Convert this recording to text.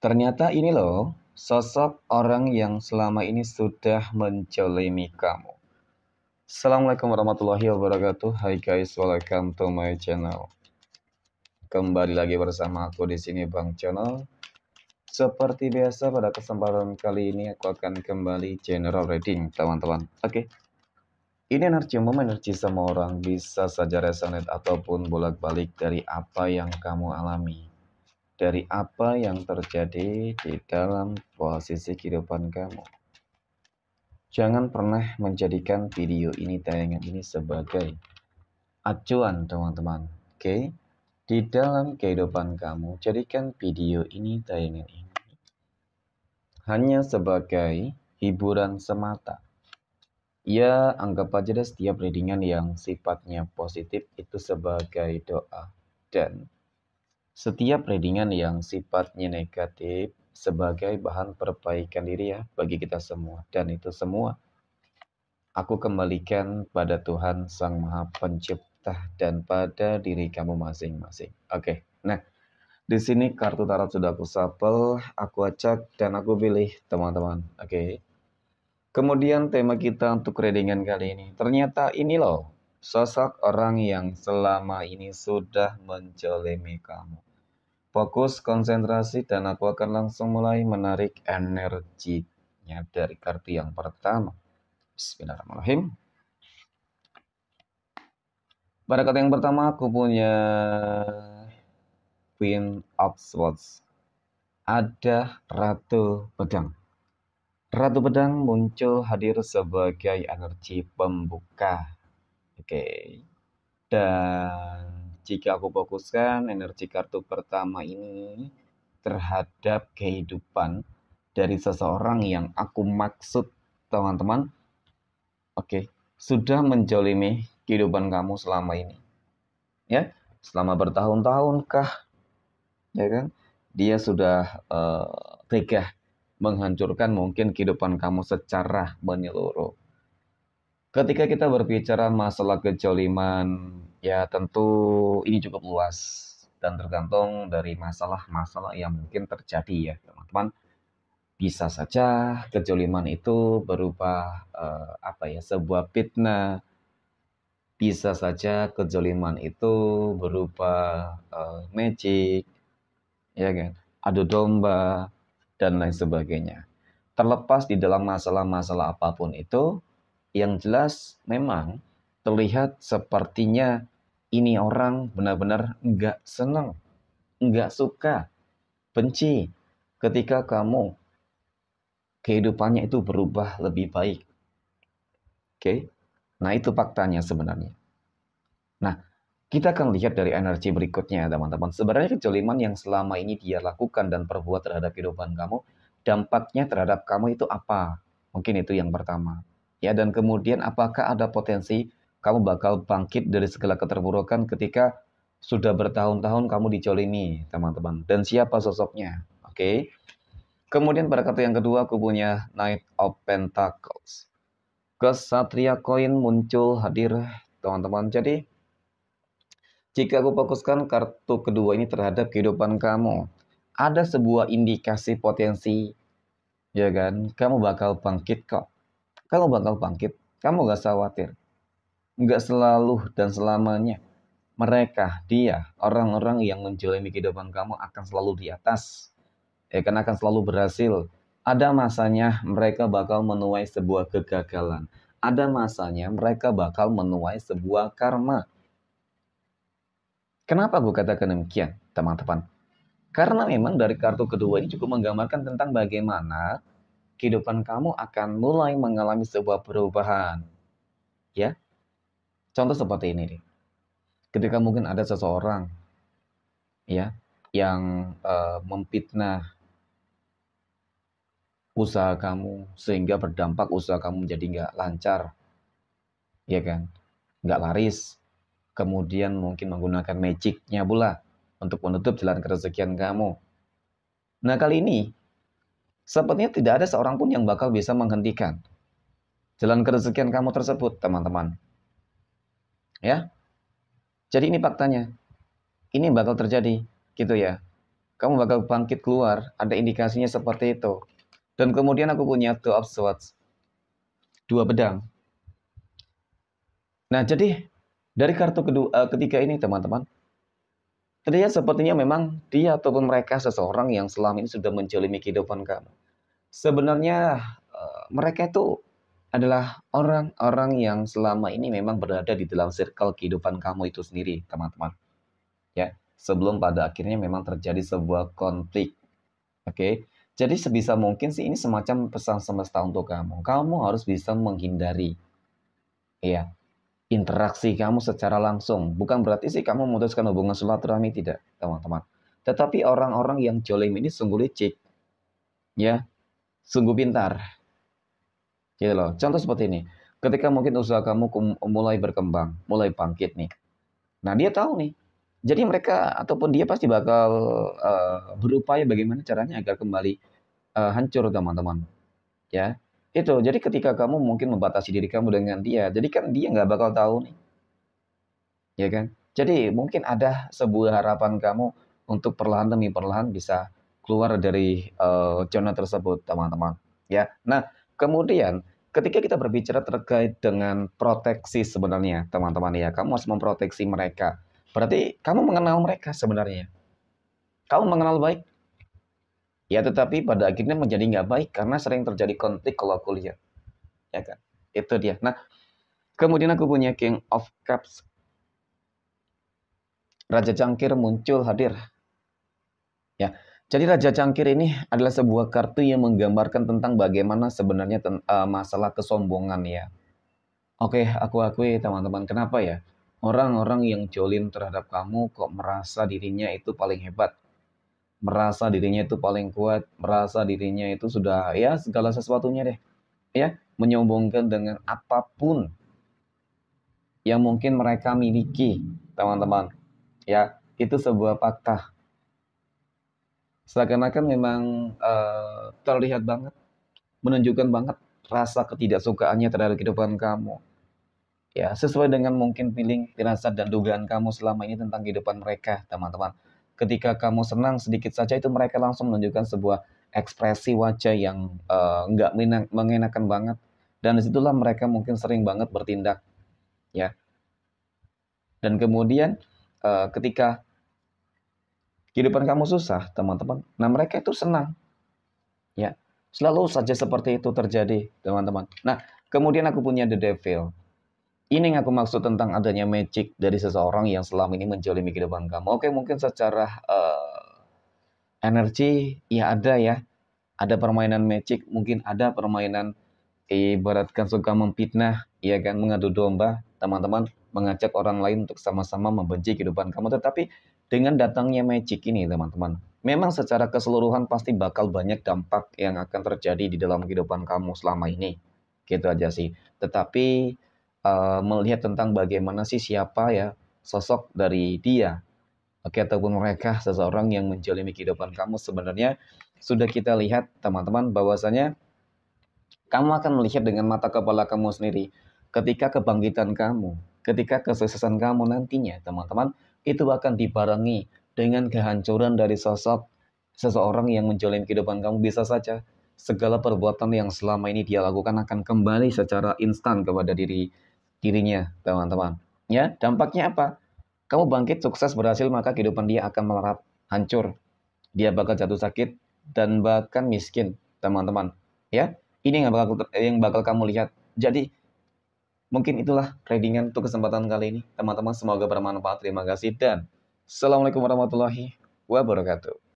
Ternyata ini loh, sosok orang yang selama ini sudah menzalimi kamu. Assalamualaikum warahmatullahi wabarakatuh. Hai guys, welcome to my channel. Kembali lagi bersama aku di sini Bang Channel. Seperti biasa pada kesempatan kali ini aku akan kembali general reading teman-teman. Oke. Ini energi umum, energi semua orang, bisa saja resonate ataupun bolak-balik dari apa yang kamu alami. Dari apa yang terjadi di dalam posisi kehidupan kamu. Jangan pernah menjadikan video ini, tayangan ini sebagai acuan teman-teman. Oke? Di dalam kehidupan kamu, jadikan video ini, tayangan ini hanya sebagai hiburan semata. Ya, anggap aja deh setiap readingan yang sifatnya positif itu sebagai doa. Dan setiap readingan yang sifatnya negatif sebagai bahan perbaikan diri ya bagi kita semua. Dan itu semua aku kembalikan pada Tuhan Sang Maha Pencipta dan pada diri kamu masing-masing. Oke, nah di sini kartu tarot sudah aku shuffle, aku acak dan aku pilih teman-teman. Oke. Kemudian tema kita untuk readingan kali ini. Ternyata ini loh, sosok orang yang selama ini sudah menzalimi kamu. Fokus, konsentrasi, dan aku akan langsung mulai menarik energinya dari kartu yang pertama. Bismillahirrahmanirrahim. Pada kartu yang pertama aku punya Queen of Swords. Ada Ratu Pedang. Ratu Pedang muncul hadir sebagai energi pembuka. Oke. Dan jika aku fokuskan energi kartu pertama ini terhadap kehidupan dari seseorang yang aku maksud, teman-teman, oke, sudah menzalimi kehidupan kamu selama ini. Ya, selama bertahun-tahun kah? Ya kan? Dia sudah tega menghancurkan mungkin kehidupan kamu secara menyeluruh. Ketika kita berbicara masalah kezaliman, ya tentu ini cukup luas dan tergantung dari masalah-masalah yang mungkin terjadi ya teman-teman. Bisa saja kezaliman itu berupa sebuah fitnah. Bisa saja kezaliman itu berupa magic, ya kan, adu domba dan lain sebagainya. Terlepas di dalam masalah-masalah apapun itu, yang jelas memang terlihat sepertinya ini orang benar-benar nggak senang, nggak suka, benci ketika kamu kehidupannya itu berubah lebih baik. Oke? Nah, itu faktanya sebenarnya. Nah, kita akan lihat dari energi berikutnya, teman-teman. Sebenarnya kezaliman yang selama ini dia lakukan dan perbuat terhadap kehidupan kamu, dampaknya terhadap kamu itu apa? Mungkin itu yang pertama. Ya, dan kemudian apakah ada potensi kamu bakal bangkit dari segala keterburukan ketika sudah bertahun-tahun kamu dizalimi, teman-teman. Dan siapa sosoknya? Oke. Kemudian pada kartu yang kedua aku punya Knight of Pentacles. Kesatria koin muncul hadir, teman-teman. Jadi jika aku fokuskan kartu kedua ini terhadap kehidupan kamu, ada sebuah indikasi potensi, ya kan? Kamu bakal bangkit kok. Kamu bakal bangkit. Kamu gak usah khawatir. Nggak selalu dan selamanya mereka, dia, orang-orang yang menjalani kehidupan kamu akan selalu di atas. Ya kan, akan selalu berhasil. Ada masanya mereka bakal menuai sebuah kegagalan. Ada masanya mereka bakal menuai sebuah karma. Kenapa aku katakan demikian, teman-teman? Karena memang dari kartu kedua ini cukup menggambarkan tentang bagaimana kehidupan kamu akan mulai mengalami sebuah perubahan. Ya, contoh seperti ini nih. Ketika mungkin ada seseorang ya yang memfitnah usaha kamu sehingga berdampak usaha kamu menjadi nggak lancar, ya kan, nggak laris. Kemudian mungkin menggunakan magicnya pula untuk menutup jalan kerezekian kamu. Nah kali ini sepertinya tidak ada seorang pun yang bakal bisa menghentikan jalan kerezekian kamu tersebut, teman-teman. Ya, jadi ini faktanya. Ini bakal terjadi, gitu ya. Kamu bakal bangkit keluar, ada indikasinya seperti itu. Dan kemudian aku punya Two of Swords, 2 pedang. Nah, jadi dari kartu ketiga ini teman-teman, terlihat sepertinya memang dia ataupun mereka seseorang yang selama ini sudah menjalimi kehidupan kamu. Sebenarnya mereka itu adalah orang-orang yang selama ini memang berada di dalam circle kehidupan kamu itu sendiri, teman-teman. Ya, sebelum pada akhirnya memang terjadi sebuah konflik. Oke. Jadi sebisa mungkin sih ini semacam pesan semesta untuk kamu. Kamu harus bisa menghindari ya interaksi kamu secara langsung. Bukan berarti sih kamu memutuskan hubungan silaturahmi, tidak, teman-teman. Tetapi orang-orang yang jolim ini sungguh licik, ya, sungguh pintar. Gitu loh. Contoh seperti ini. Ketika mungkin usaha kamu mulai berkembang, mulai bangkit nih. Nah, dia tahu nih. Jadi mereka ataupun dia pasti bakal berupaya bagaimana caranya agar kembali hancur, teman-teman. Ya, itu. Jadi ketika kamu mungkin membatasi diri kamu dengan dia, jadi kan dia nggak bakal tahu nih, ya kan? Jadi mungkin ada sebuah harapan kamu untuk perlahan demi perlahan bisa keluar dari zona tersebut, teman-teman. Ya. Nah, kemudian ketika kita berbicara terkait dengan proteksi sebenarnya, teman-teman ya, kamu harus memproteksi mereka. Berarti kamu mengenal mereka sebenarnya. Kamu mengenal baik. Ya, tetapi pada akhirnya menjadi nggak baik karena sering terjadi konflik kalau aku lihat. Ya kan? Itu dia. Nah, kemudian aku punya King of Cups. Raja Cangkir muncul hadir. Ya. Jadi Raja Cangkir ini adalah sebuah kartu yang menggambarkan tentang bagaimana sebenarnya masalah kesombongan ya. Oke, aku akui teman-teman, kenapa ya? Orang-orang yang jolim terhadap kamu kok merasa dirinya itu paling hebat. Merasa dirinya itu paling kuat, merasa dirinya itu sudah ya segala sesuatunya deh. Ya, menyombongkan dengan apapun yang mungkin mereka miliki, teman-teman. Ya, itu sebuah fakta. Seakan-akan memang terlihat banget, menunjukkan banget rasa ketidaksukaannya terhadap kehidupan kamu. Ya, sesuai dengan mungkin feeling, firasat, dan dugaan kamu selama ini tentang kehidupan mereka, teman-teman. Ketika kamu senang sedikit saja itu mereka langsung menunjukkan sebuah ekspresi wajah yang nggak mengenakan banget. Dan disitulah mereka mungkin sering banget bertindak, ya. Dan kemudian ketika kehidupan kamu susah, teman-teman, nah mereka itu senang, ya. Selalu saja seperti itu terjadi, teman-teman. Nah, kemudian aku punya The Devil. Ini yang aku maksud tentang adanya magic dari seseorang yang selama ini menjalimi kehidupan kamu. Oke, mungkin secara energi, ya ada ya. Ada permainan magic, mungkin ada permainan ibaratkan suka memfitnah, ya kan, mengadu domba, teman-teman, mengajak orang lain untuk sama-sama membenci kehidupan kamu. Tetapi dengan datangnya magic ini, teman-teman, memang secara keseluruhan pasti bakal banyak dampak yang akan terjadi di dalam kehidupan kamu selama ini. Gitu aja sih. Tetapi melihat tentang bagaimana sih siapa ya sosok dari dia, oke, ataupun mereka seseorang yang menjalimi kehidupan kamu sebenarnya sudah kita lihat, teman-teman, bahwasanya kamu akan melihat dengan mata kepala kamu sendiri. Ketika kebangkitan kamu, ketika kesuksesan kamu nantinya, teman-teman, itu akan dibarengi dengan kehancuran dari sosok seseorang yang menjalin kehidupan kamu. Bisa saja segala perbuatan yang selama ini dia lakukan akan kembali secara instan kepada dirinya, teman-teman. Ya, dampaknya apa? Kamu bangkit, sukses, berhasil, maka kehidupan dia akan melarat, hancur. Dia bakal jatuh sakit dan bahkan miskin, teman-teman. Ya, ini yang bakal kamu lihat. Jadi mungkin itulah tradingan untuk kesempatan kali ini, teman-teman. Semoga bermanfaat. Terima kasih dan assalamualaikum warahmatullahi wabarakatuh.